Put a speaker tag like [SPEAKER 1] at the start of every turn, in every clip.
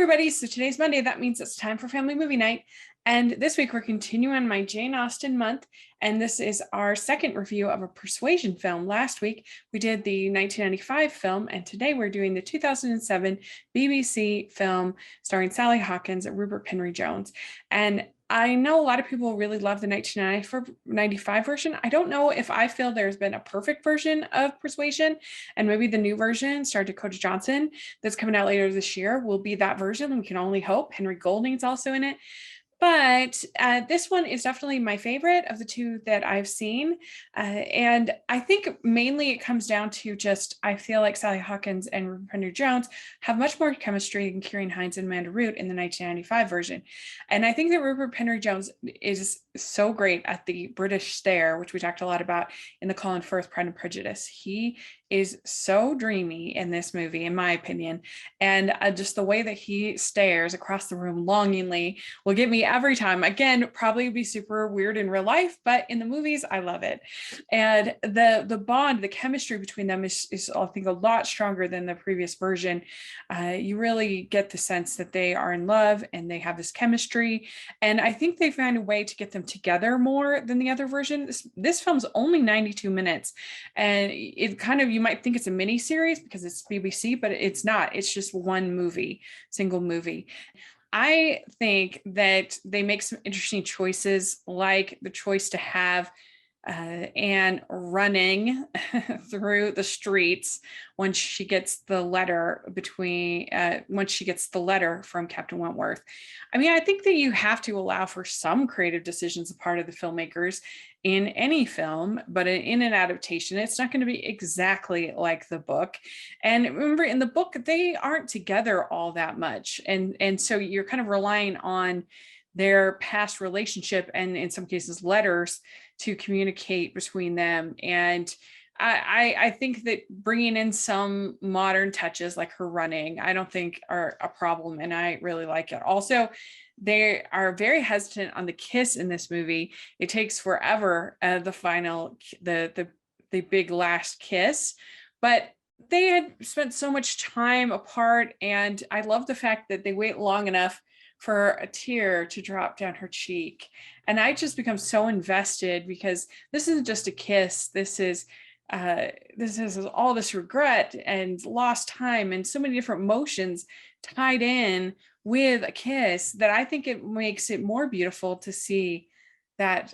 [SPEAKER 1] everybody. So today's Monday. That means it's time for family movie night. And this week we're continuing my Jane Austen month. And this is our second review of a Persuasion film. Last week we did the 1995 film, and today we're doing the 2007 BBC film starring Sally Hawkins and Rupert Penry Jones. And I know a lot of people really love the 1995 version. I don't know if I feel there's been a perfect version of Persuasion, and maybe the new version starring Dakota Johnson that's coming out later this year will be that version. We can only hope. Henry Golding's also in it. But this one is definitely my favorite of the two that I've seen. And I think mainly it comes down to just, I feel like Sally Hawkins and Rupert Penry Jones have much more chemistry than Ciarán Hinds and Amanda Root in the 1995 version. And I think that Rupert Penry Jones is so great at the British stare, which we talked a lot about in the Colin Firth Pride and Prejudice. He is so dreamy in this movie, in my opinion. And just the way that he stares across the room longingly will get me every time. Again, probably be super weird in real life, but in the movies, I love it. And the bond, the chemistry between them is I think a lot stronger than the previous version. You really get the sense that they are in love and they have this chemistry. And I think they found a way to get them together more than the other version. This film's only 92 minutes, and it kind of, you might think it's a mini series because it's BBC, but it's not. It's just one movie, single movie. I think that they make some interesting choices, like the choice to have Anne running through the streets once she gets the letter from Captain Wentworth. I mean, I think that you have to allow for some creative decisions a part of the filmmakers in any film, but in an adaptation, it's not going to be exactly like the book. And remember, in the book, they aren't together all that much. And so you're kind of relying on their past relationship and in some cases letters to communicate between them. And I think that bringing in some modern touches like her running, I don't think are a problem, and I really like it. Also, they are very hesitant on the kiss in this movie. It takes forever, the big last kiss, but they had spent so much time apart, and I love the fact that they wait long enough for a tear to drop down her cheek. And I just become so invested because this isn't just a kiss. This is all this regret and lost time and so many different emotions tied in with a kiss that I think it makes it more beautiful to see that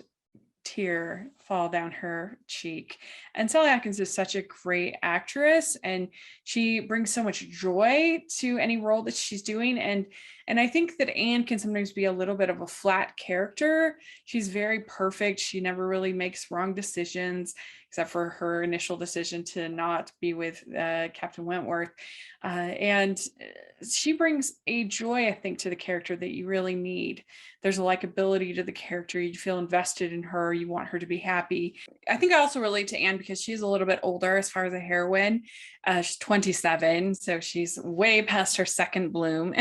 [SPEAKER 1] tear fall down her cheek. And Sally Hawkins is such a great actress, and she brings so much joy to any role that she's doing. And I think that Anne can sometimes be a little bit of a flat character. She's very perfect. She never really makes wrong decisions, except for her initial decision to not be with Captain Wentworth. And she brings a joy, I think, to the character that you really need. There's a likability to the character. You feel invested in her. You want her to be happy. I think I also relate to Anne because she's a little bit older as far as a heroine. She's 27, so she's way past her second bloom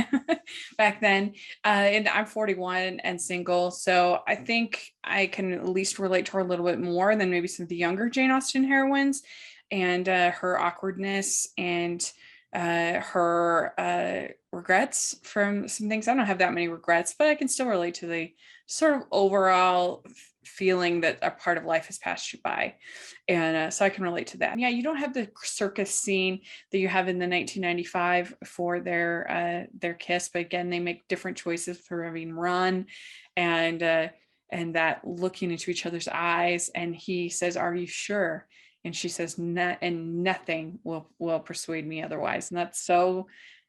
[SPEAKER 1] back then. And I'm 41 and single, so I think I can at least relate to her a little bit more than maybe some of the younger Jane Austen heroines, and her awkwardness and her regrets from some things. I don't have that many regrets, but I can still relate to the sort of overall feeling that a part of life has passed you by. And so I can relate to that. Yeah, you don't have the circus scene that you have in the 1995 for their kiss, but again, they make different choices for having run and that looking into each other's eyes. And he says, "Are you sure?" And she says, "And nothing will persuade me otherwise." And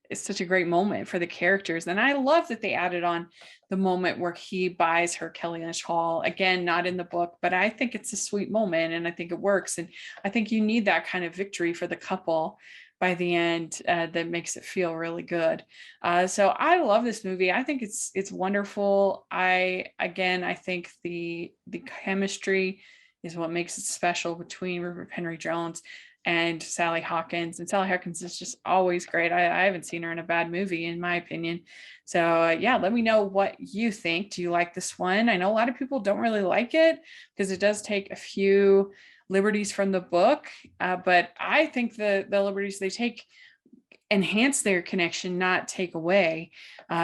[SPEAKER 1] it's such a great moment for the characters. And I love that they added on the moment where he buys her Kellynch Hall. Again, not in the book, but I think it's a sweet moment and I think it works. And I think you need that kind of victory for the couple by the end that makes it feel really good. So I love this movie. I think it's wonderful. I think the chemistry is what makes it special between Rupert Penry Jones and Sally Hawkins. And Sally Hawkins is just always great. I haven't seen her in a bad movie, in my opinion. So yeah, let me know what you think. Do you like this one? I know a lot of people don't really like it because it does take a few liberties from the book, but I think the liberties they take enhance their connection, not take away.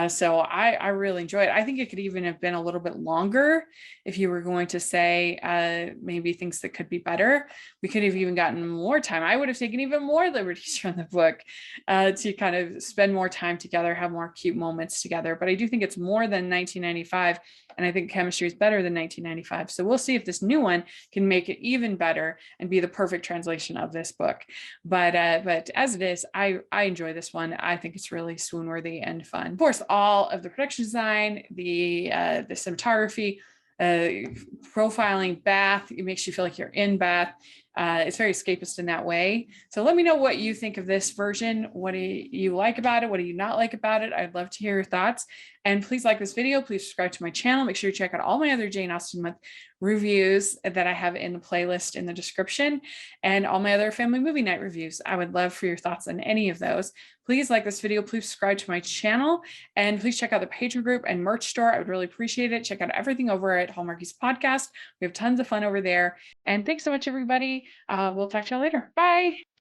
[SPEAKER 1] So I really enjoy it. I think it could even have been a little bit longer if you were going to say maybe things that could be better. We could have even gotten more time. I would have taken even more liberties from the book to kind of spend more time together, have more cute moments together. But I do think it's more than 1995. And I think chemistry is better than 1995. So we'll see if this new one can make it even better and be the perfect translation of this book. But as it is, I enjoy this one. I think it's really swoon worthy and fun. Of course, all of the production design, the cinematography, profiling Bath, it makes you feel like you're in Bath. It's very escapist in that way. So let me know what you think of this version. What do you like about it? What do you not like about it? I'd love to hear your thoughts. And please like this video. Please subscribe to my channel. Make sure you check out all my other Jane Austen Month reviews that I have in the playlist in the description, and all my other family movie night reviews. I would love for your thoughts on any of those. Please like this video. Please subscribe to my channel, and please check out the Patreon group and merch store. I would really appreciate it. Check out everything over at Hallmarkies Podcast. We have tons of fun over there. And thanks so much, everybody. We'll talk to y'all later. Bye.